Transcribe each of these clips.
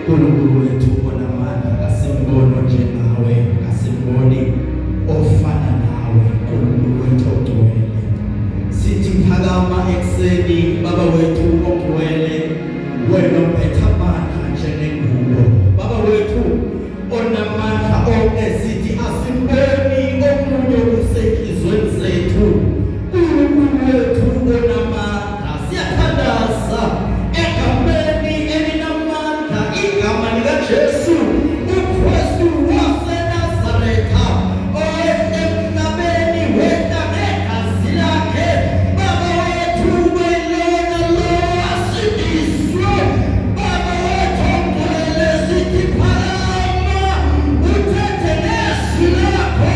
uNkulunkulu wethu onamandla asimboni njengawe, asimboni ofana nawe, uNkulunkulu wethu ogcwele. Sithi phakama ekseni Baba wethu ogcwele, wena ophethe amandla njengengubo. Baba wethu onamandla esithi asimboni omunye kusenhlizweni zethu, uNkulunkulu wethu onamandla. Siyathandaza egameni elinamandla, igama likaJesu uKristu waseNazaretha, owehle emhlabeni wehla ngegazi lakhe. Baba wethu welona lo asindiswe. Baba wethu ogcwele sithi phakama, uthethe nezwi lakho.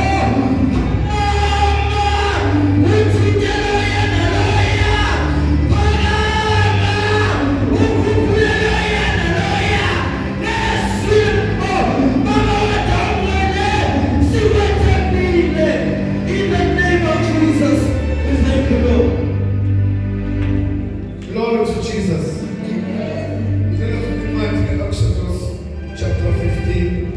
Glory to Jesus. Exodus chapter 15.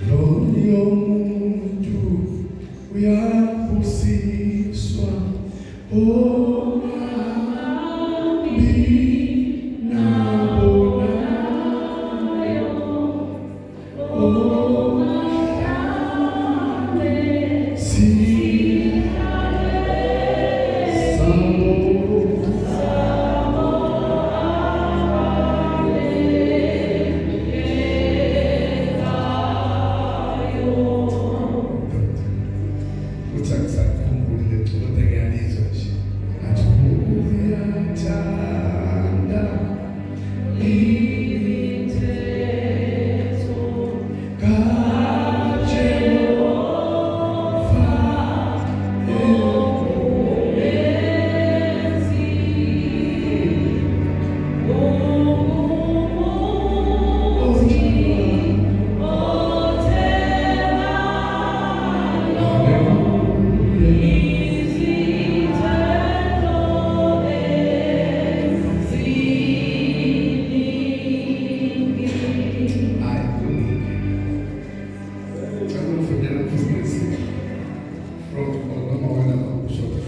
Lord yomuntu uyabusiswa,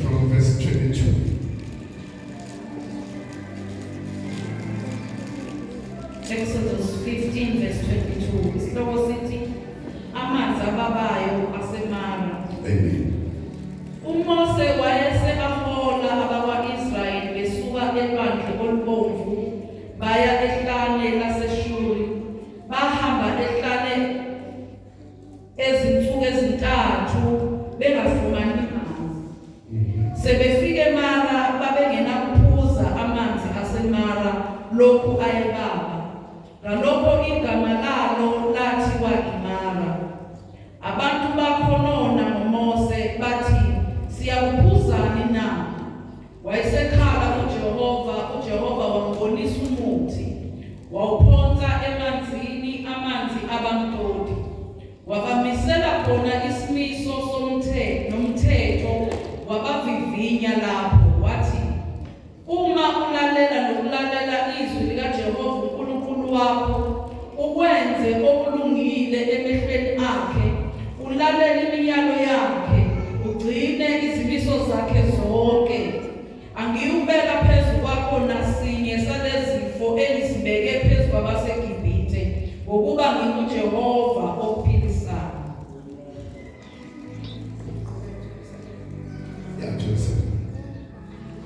from verse 22. Exodus 15 verse 22. Isihloko sithi amanzi ababayo aseMara. Amen. uMose wayese ahola abakwa-Israyeli besuka elwandle olubomvu baya ehlane laseShuri. Bahamba ehlane ezinsuku ezintathu bengafumani manzi. Sebefike Mara babengenakuphuza amanzi aseMara lokhu ayebaba. Ngalokho igama lalo lathiwa iMara. Abantu bakhonona ngoMose bathi, siyakuphuzani na? Wayesekhala uJehova wambonisa umuthi, wawuphonsa emanzini amanzi abamtoti. Wabamisela khona isimiso nomthetho, wabavivinya lapho. Wathi, uma ulalela nokulalela izwi likaJehova uNkulunkulu wakho, ukwenze okulungile emehlweni akhe, ulalele imiyalo yakhe, ugcine izimiso zakhe zonke, angiyubeka phezu kwakho nasinye salezifo elizibeke phezu kwabaseGibhithe, ngokuba nginguJehova okuphilisayo.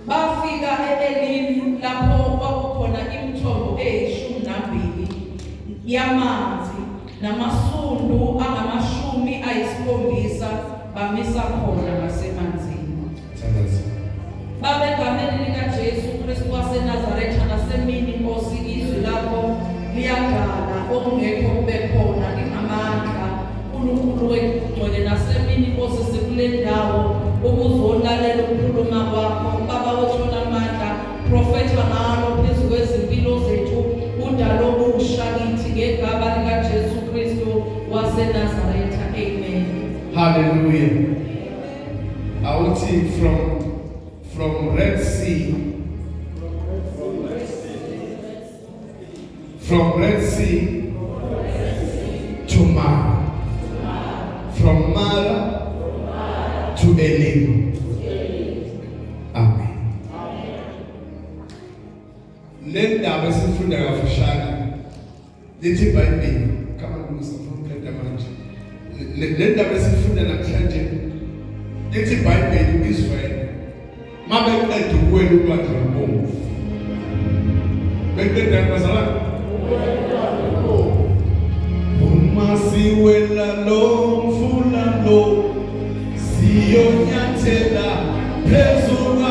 Bafika e-Elimi lapho kwakukhona imithombo e12 yamanzi namasundu angama70, bamisa khona ngasemanzini. Babegameni likaJesu Kristu waseNazaretha nasemini Nkosi izwi lakho liyagala okungekho kube khona inamandla. uNkulunkulu wethu ugcwele nasemini Nkosi sikule ndawo ukuzolalela ukukhuluma kwakho. Baba wethu onamandla, profetha ngalo phezu kwezimpilo zethu udalo obusha kithi ngegama likaJesu Kristu wase ukuthi from Red Sea. From Red Sea to Mara. From Mara to Elim. Amen. Le ndaba esifunda kafushane lithi iBhayibheli kama ngizofunda manje. Le ndaba esifunda namhlanje lithi iBhayibheli uIsrael mabeqeda ukuwela ulwandle olubomvu. Beqeda bazalwane uma siwela lo mfula lo siyonyathela phezulu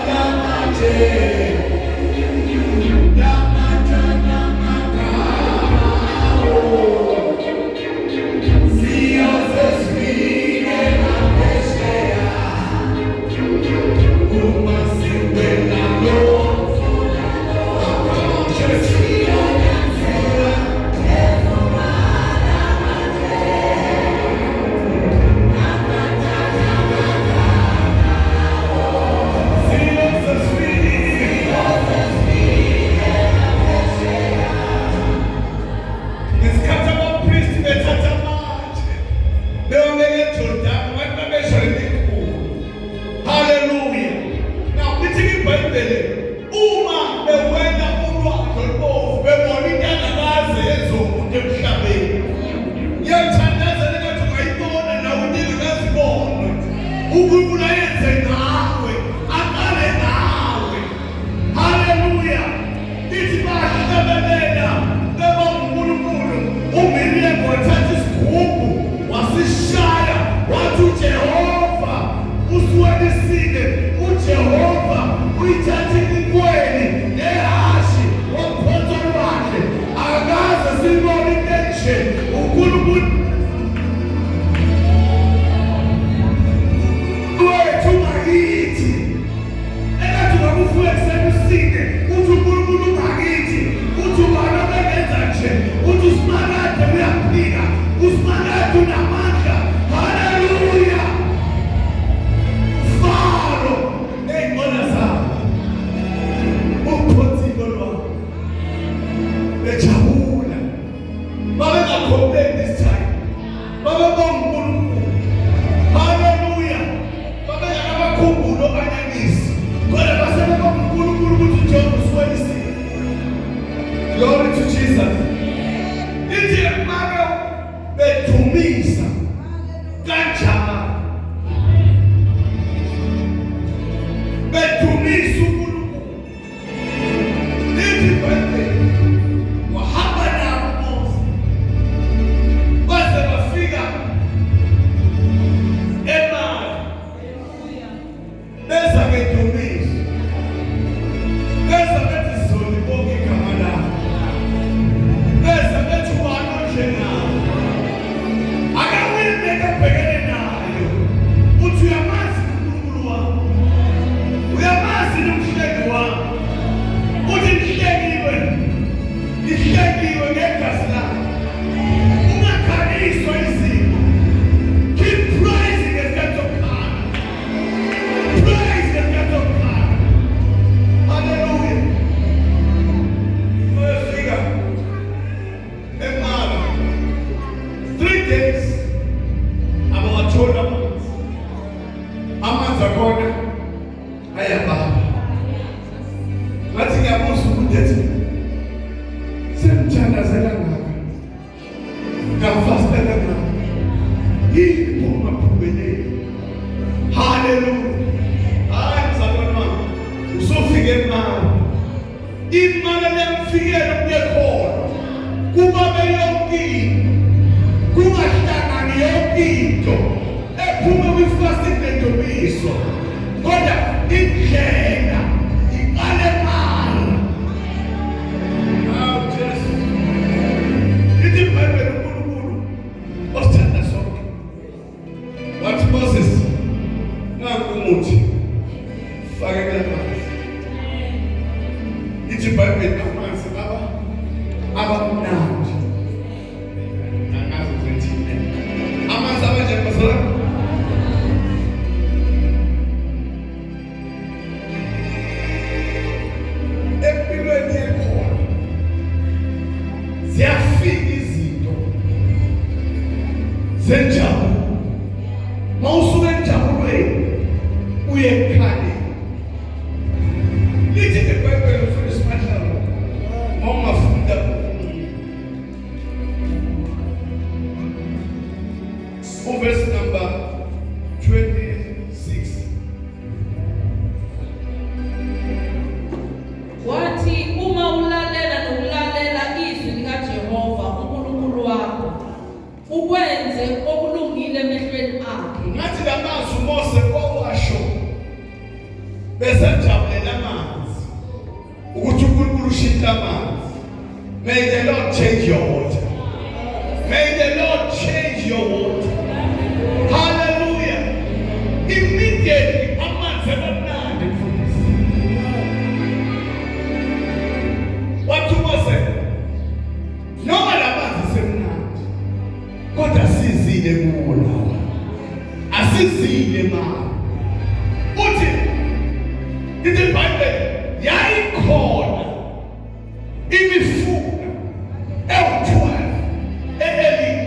kwamanje. Glory to Jesus. Ndithi mara bethumisa kanjani? Bethumisa uNkulunkulu. Ndithi bathe wahamba nabo baze bafika eMara. Beza bethumisa. Beza bethi solibonke igama lakho. senjabulo. Mawusuka enjabulweni uye ekhaleni. Lithi iBhayibheli ufundisa amahlamvu mawungafunda verse number 26. Wathi uma ulalela nokulalela izwi likaJehova uNkulunkulu wakho ukwenze okulungile emehlweni akhe. Ngathi lamazwi uMose owasho besenjabulela amanzi ukuthi uNkulunkulu ushintshe amanzi. May the Lord change your water. May the Lord change your water. Hallelujah. Immediately amanzi abamnandi mfundisi. Wathi uMose noma lamanzi semnandi kodwa asizile kuwo lawa. Asizile mama. Uthi ithi iBhayibheli yayikhona imifula ewu-12 e-Elimi.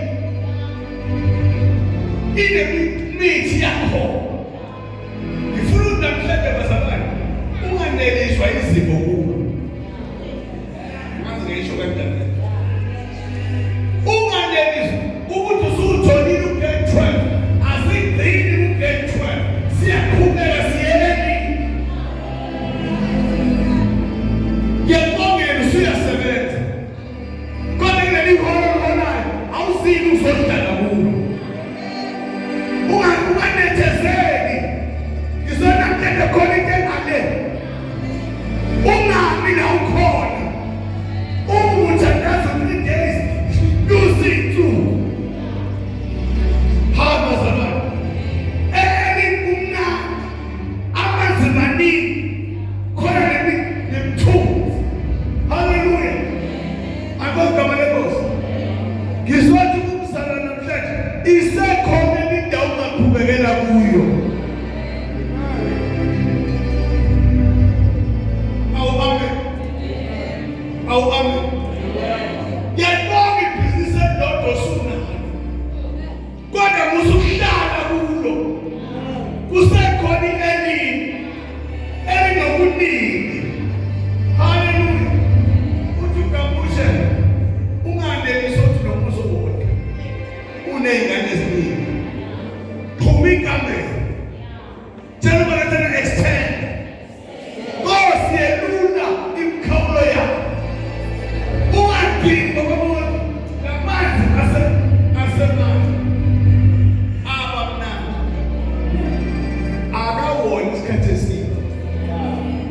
Inemithi yakhona. Ngifuna ukuthi namhlanje bazalwane unganeliswa izimo kulo. Ngazi ngisho kanjani. Unganeliswa ukuthi usutholile ugrade 12. Asidini ugrade 12. Siyaqhubeka siyeleni. Ngiyabongela usuyasebenza. Kodwa kuleli holo onayo awusini uzodala kulo. Unganethezeki. Ngizona mhlanje khona into engale. Ungami la ukhona. Uthandaza 3 days. Use it too. Hamba zamani. Kumnandi. Amanzi maningi. Khona nemthunzi. Hallelujah. Akugama lenkosi. Ngizothi kumsala namhlanje isekhona indawo ongaqhubekela kuyo. Amen. Yayibonga ibhizinisi elilodwa osunalo. Kodwa musuhlala kulo. Kusekhona elinokuningi. Hallelujah. Uthi ugamushe unganeliswa uthi nomuso wodwa. Uney'ngane eziningi. Phuma ikamela. Tshela bakathana extend. Nkosi yelula imikhawulo yakho. Ungaphindi ngoba lamanzi asemnandi. Abamnandi. Akawona isikhathi eside.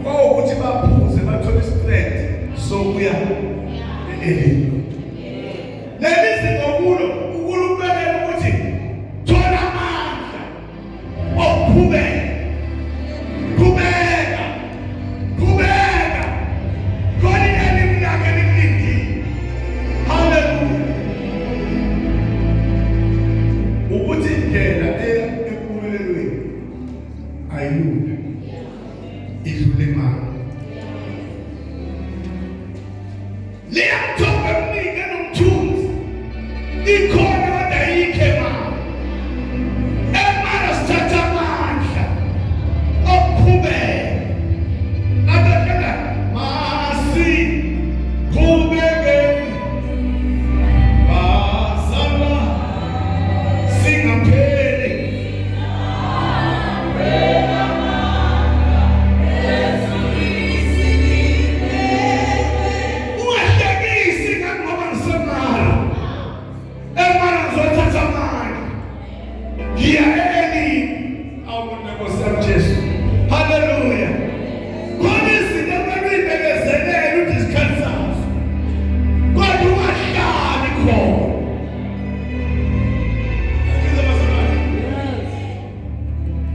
Ukuthi baphuze bathole istrength sokuya e-Elimi. Lelithi ngokulo ukulubekela ukuthi thola amandla okuqhubeka. Qhubeka. Khona i-Elimi lakhe likulindile. Hallelujah. Ukuthi indlela eya empumelelweni ayilula. Idlule imali. Liyamthoba emningi nomthunzi. Ikhona kodwa ayikho imali. Emali sithatha amandla okuqhubeka. Adakela masi qhubekeni. Bazalwa singapheli. Ungahlekisi ngoba ngisemali. Emali ngizothatha amandla. Ngiya e-Elimi. Awubona Nkosi yami Jesu. Hallelujah. Khona izinto ebebeyibekezelela ukuthi isikhathi sazo. Kodwa ungahlali khona. Ngizwa bazalwane.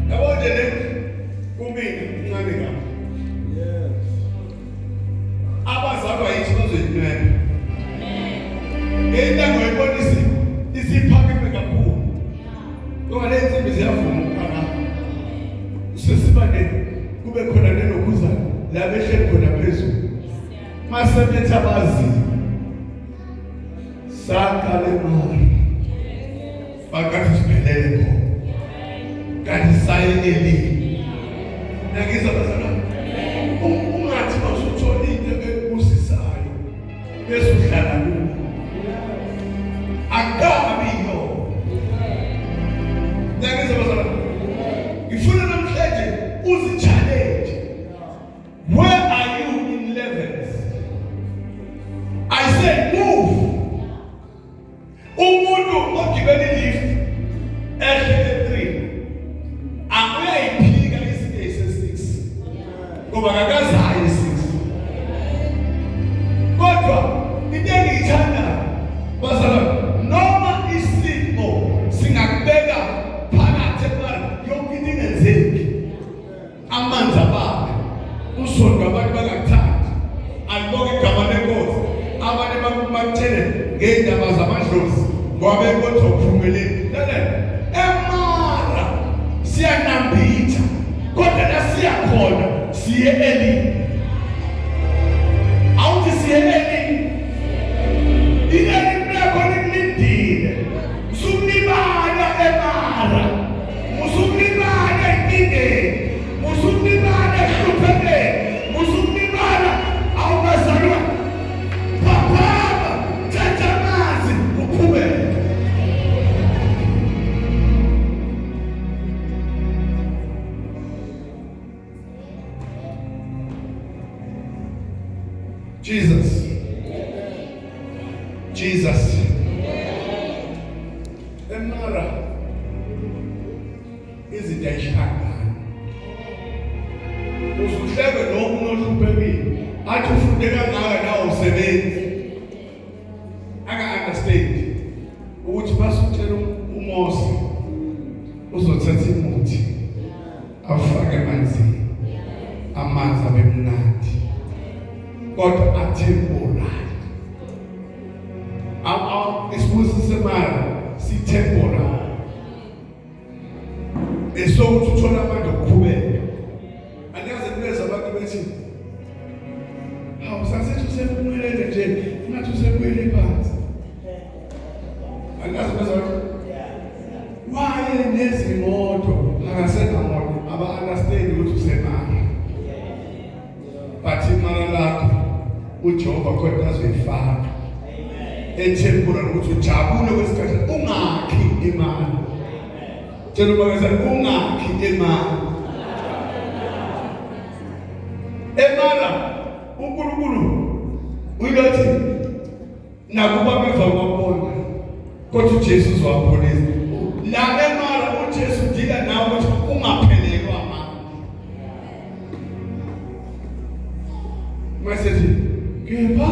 Yabo nje le kumina incane kabi. Abazalwa yithi bazoyinweba. Intengo yebonisi isiphakeme kakhulu. Ngoba le nsimbi ziyavuma ukuphakama. Sesibane kube khona nenokuzana la behleli khona phezulu. Masebethi abazi. Sakale mali. Bakathi siphelele khona. Kanti saye elini. Nakizwa bazalwane. Ungathi masuthola into ekubusisayo bese uhlala kuyo. Akabi yo. Nakizwa bazalwane. Ngifuna namhlanje uzi-challenge. Where are you in levels? I said move. Umuntu ogibela lift ehlele 3 akuyayiphika isinto ese6 ngoba akazayo i6 kodwa into engiyithanda bazalwane noma isimo singakubeka phakathi emali yonke into ingenzeki amanzi ababa usonto abantu bangakuthandi alibonke igama lenkosi abanye bakutshele ngeindaba zamadlozi ngoba kodwa uphumelele lalela emara siyanambitha kodwa la siyakhona siye elini awuthi siye elini ileli lakho likulindile usukulibala emara usukulibala enkingeni usukulibala ehluphekeni usukulibala awukazalwa Jesus. Emara izinto ayishangana. Usuhlebe lokhu nohluphekile. Athi ufunde kangaka nawo usebenzi. Aka understand ukuthi basutshela uMose uzothatha imuthi afake emanzini. Amanzi abe mnandi. Kodwa atemporal. Isibuzi semara sitemporal. Esokuthi uthola abantu okukhubeka. Angaze kuleza abantu bethi hawu sasethi usephumelele nje ngathi usebuyele phansi. Angaze bezona waye nezimoto akasena moto aba understand ukuthi usemara. Bathi imara lakho uJehova kodwa azoyifaka. Ethembula ukuthi ujabule kwesikhathi ungakhi imali. Tshela ubakazana ungakhi imali. Emala uNkulunkulu uyilothi nakuba beva kwabona kodwa uJesu uzowapholisa. La emala uJesu udila nawe ukuthi ungaphelelwa amandla. Mase ngeba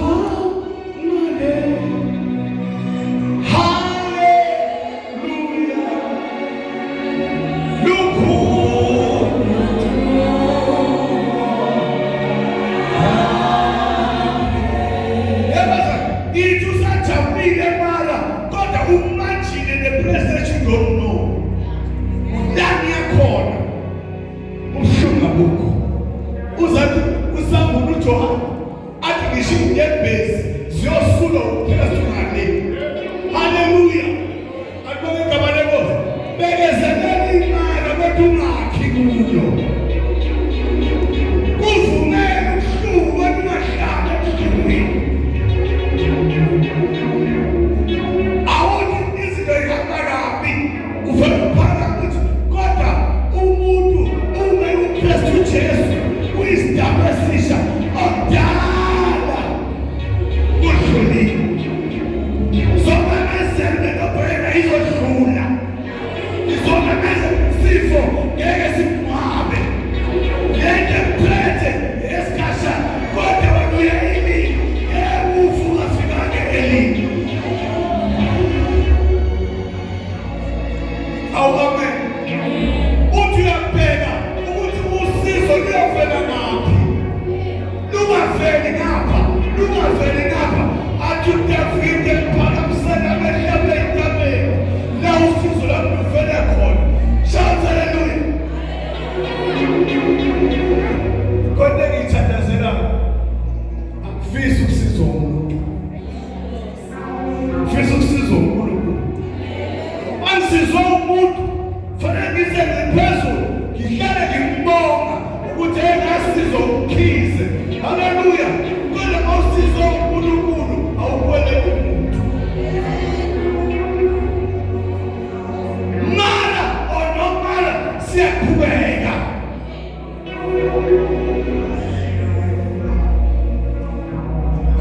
ngihlale ngimbonga ukuthi engasizo ukhize. Haleluya. Kodwa awusizo uNkulunkulu awukwele umuntu. Mara onomara siyaqhubeka.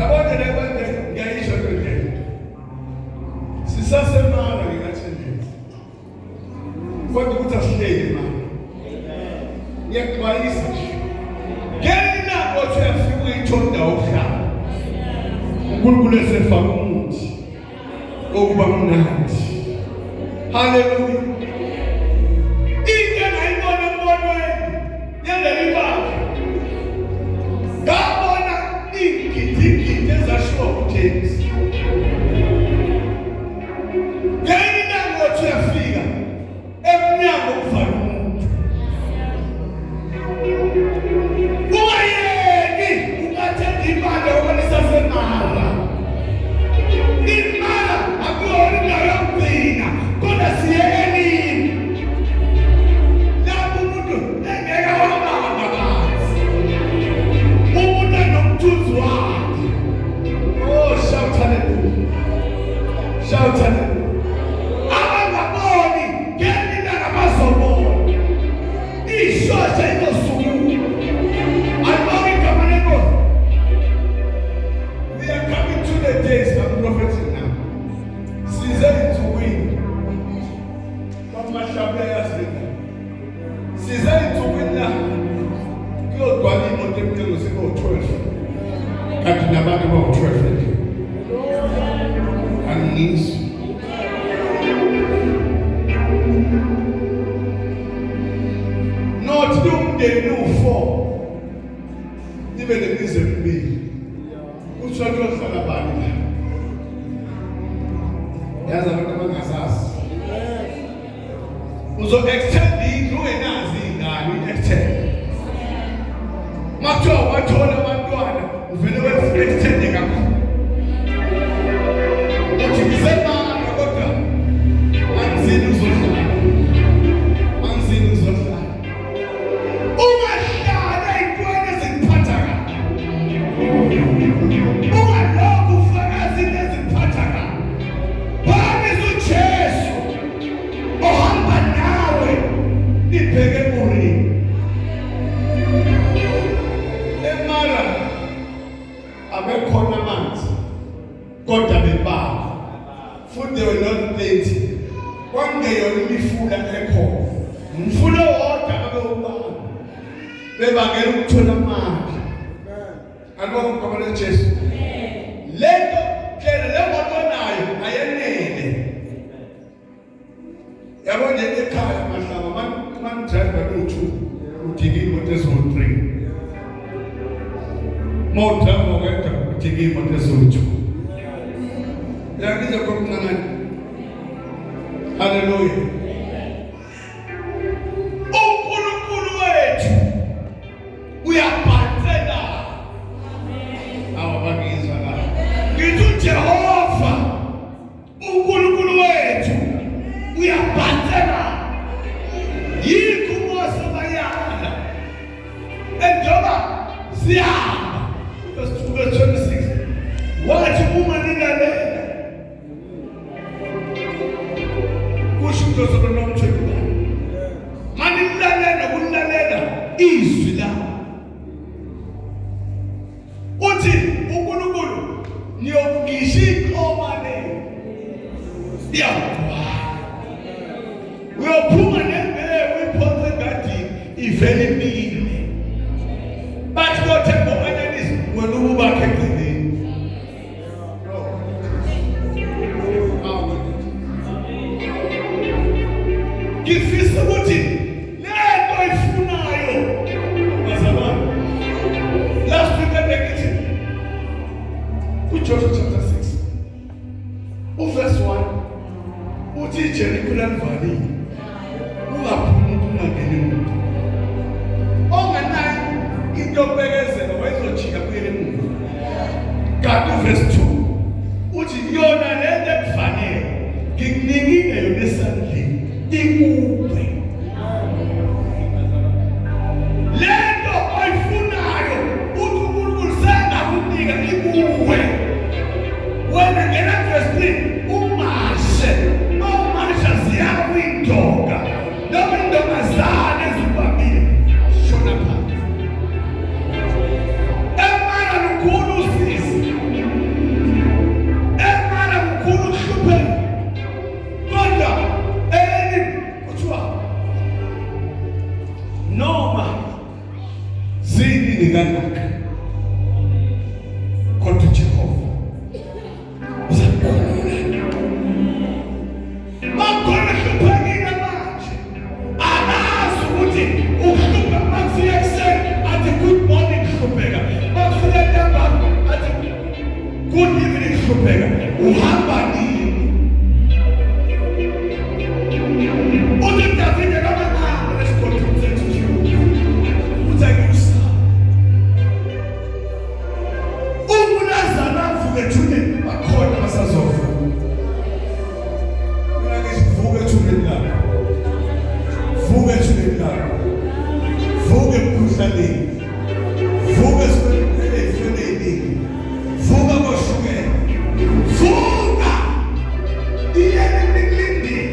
Abanye nabantu ngiyayisho nje. Sisasemara ngikathembisa. Kodwa ukuthi asihlele mama. Ngiyaxwayisa nje. Ngena othi uyafika uyithonda uhlala. uNkulunkulu esefaka umuthi okuba mnandi. Haleluya. Into engayibona embonweni yaleli baba. Ngabona igidigidi ezashiwo uJames. Ngena othi uyafika emnyango kuvala umuntu. Ungayeki ungathenga imali okunisasemara. Imali akuyona indawo yokugcina kodwa siye elini. Lapho umuntu engeke wabamba phansi. Umuntu enomthunzi wakhe. Oh, shout hallelujah. Shout hallelujah. Abangaboni ngeni nabazobona. Ishosha inosuku. Alibonga igama lenkosi. We are coming to the days of prophecy now. Sizeni to win. Mamashabe yasina. Sizeni to win now. Kuyodwala imoto emnyango siko-12. Kanti nabantu bawu-12. Angizwa. Not umndeni u-4 nibe nemizi emibili. Kuthiwa kuyohlala bani la? Yazi abantu abangazazi. Uzo-extend indlu ungenazi iy'ngane i-extend. Makuthiwa wathola abantwana uvele wenze-extend kakhulu. Uthi ngisemanga kodwa angizini uzohlala. Angizini uzohlala. Ungahlala ey'ntweni ezikuphatha kabi. Ungalokhu ufaka izinto ezikuphatha kabi. Phakamise uJesu ohamba nawe nibheke emurini. Emara abekhona amanzi kodwa bebaba. Futhi they were not plenty. Kwangeyona imifula ekhona. Umfula wodwa abewubamba. Bebangela ukuthola amandla. Alibonga igama likaJesu. Lento phela le moto nayo ayenele. Yabo nje ekhaya mahlaba man driver lutho udinga imoto ezo-3. Mawudriver wedwa udinga imoto ezo-2. Yakize komncane. Hallelujah. uNkulunkulu wethu uyabhancela. Awabangizwa la. Ngithi uJehova uNkulunkulu wethu uyabhancela. Yikho uMose bayala. Enjoba siyahamba. Verse 26. Wathi uma nilalela. Kusho uJohn nomthwebula. Manilalela kunilalela izwi la. Uthi uNkulunkulu niyokungisha ikhoma le. Yabona. Uyophuma nembewu iphonse egadini ivele imile. Bathi kothemba umanyanisi wena ubakhe egcineni. Ngifisa ukuthi lento ifunayo bazalwane. Last week ngithi kuJoshua chapter 6 verse 1 uthi iJerikho lalivaliwe. Ungaphumi ungangeni umuntu. Onganayo into yokubekezela wayezojika kuyele emuva. Kanti verse 2 uthi yona lento ekufanele ngikunikile yona esandleni. Ikuwe. kodwa Jehova uzakhulula. Makhona hluphekile manje. Akazi ukuthi uhlupha makufika ekuseni athi good morning hlupheka. Makufika ntambama athi good evening hlupheka. Uhamba nini? Uthi David akamahamba lesikhothweni sethu. Uthi ayusa. ULazarus avuke ethuneni bakhona basazovuka. Mina ngivuke ethuneni lapho. Vuke ethuneni lapho. Vuke emkhuhlaneni. Vuke esifeneni. Vuka koshukela. Vuka. Iyena nikulindile.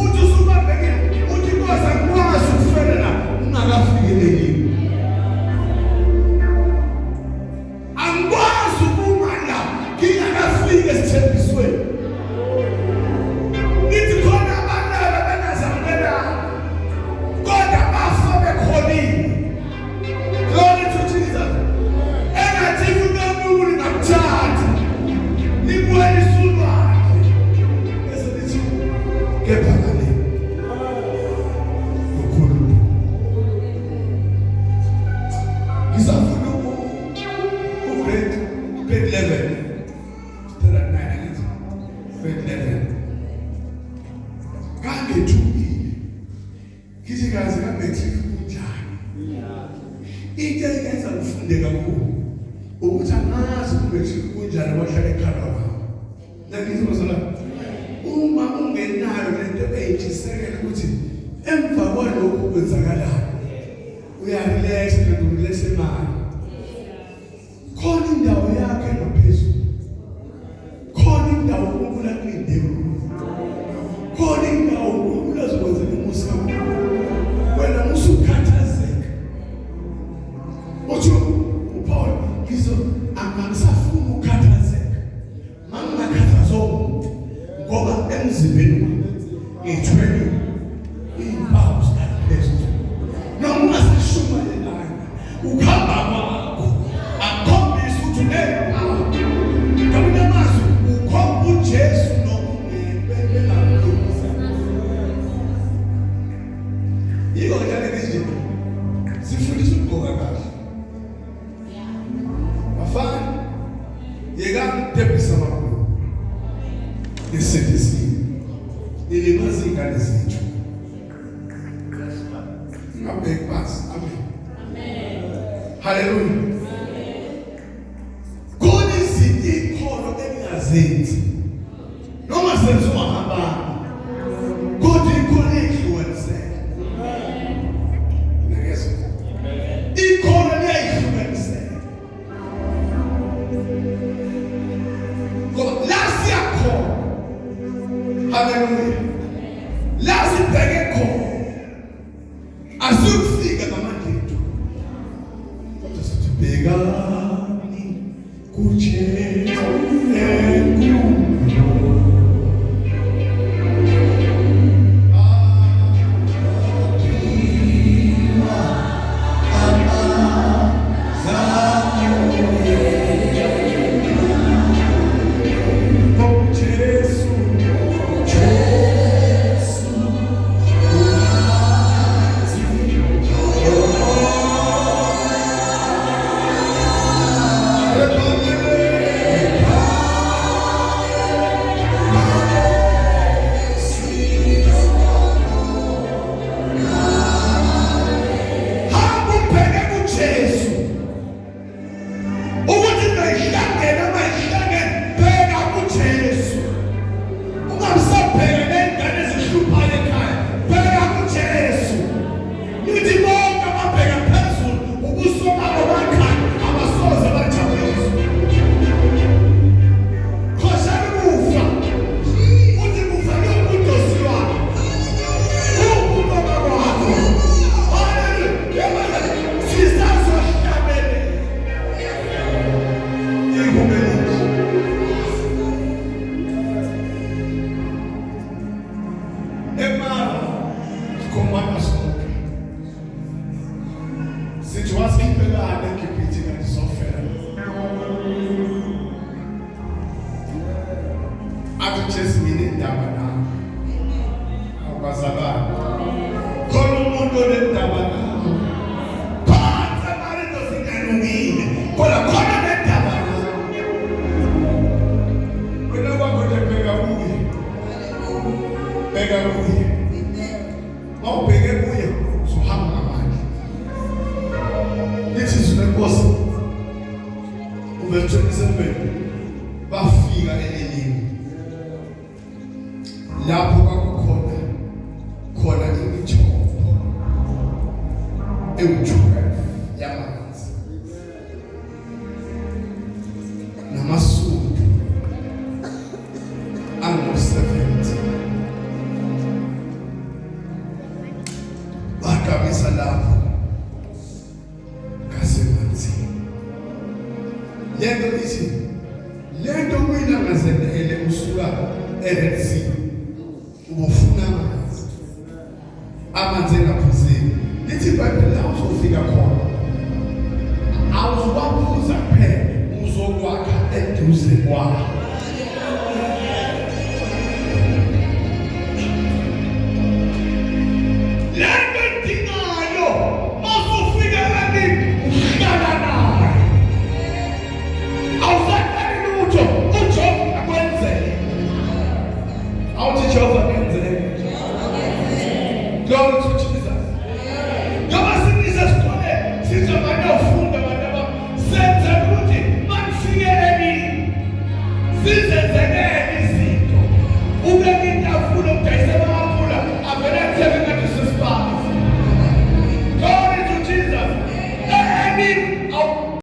Uthi usubambekile. Uthi Nkosi akwazi ukufelela ungakafikeleli. Angikwazi ukumanga ngingakafiki esithembisweni. Nithi khona abantu abanazamukela kodwa bafa bekhonile. Glory to Jesus. Engathi uNkulunkulu ngakuthatha nibuye nisulwane. Bese nithi kepha ngale ukhulu. Ngisafuna grade 11. Grade 11. Ngangethukile. Ngithi kazi ngametric kunjani. Into engenza ufunde kakhulu ukuthi angazi umetric kunjani wahlala ekhaya kwami. Ngizozala uma ungenayo lento eyithisekela ukuthi emva kwalokho kwenzakalayo uyarelax nokurelax imali. Khona indawo yakhe ngaphezulu. Khona indawo uNkulunkulu akulinde kuyo. Khona indawo uNkulunkulu azokwenzela umusa kuyo. Wena musukhathazeka. Uthi uPaul angisafuni ukukhathazeka. Mangakhathaza umuntu ngoba emzimbeni wami ngithwele impawu zikaKristu. Noma ungasishumayelanga ukuhamba kwakho akhombisa ukuthi kabinamazi ukhomba uJesu nokubela kuze. Yiko njalo ngezinto sifundisa ukugqoka kahle. Bafana yeka tepisa makulu. Isithisi. Nilimazi ingane zethu. Ngabheka phansi. Amen. Hallelujah. Khona izinto ikholo engazenzi. Noma senze uhamba. Kodwa ikhona influence. Ngeke. Ikhona liyayifluence. Ngoba lasi yakho. Hallelujah. Lasi bheke khona. Asukufika ngamandla. Kodwa sithi bhekani kuJesu enkulu. Sithi wasikhiphelana eGibhithe kanti sofela. manje simile indaba nami akwazakala khona umuntu onendaba nami khona manje dosingalungile kodwa khona nendaba nami wena kwakho bheka kuye bheka kuye mawubheke kuye uzohamba ngamandla lithi izwi lenkosi uverse 27 bafika elelini lapho khona imithombo ewujuka yamanzi namasudu angu-70 bagamisa lapho ngasemanzini. Lento ithi lento kuyinangazendele usuka eRed Sea ubufuna amanzi engaphuzile. Lithi iBhayibheli la uzofika khona awuwaphuza kuphela uzokwakha eduze kwawo.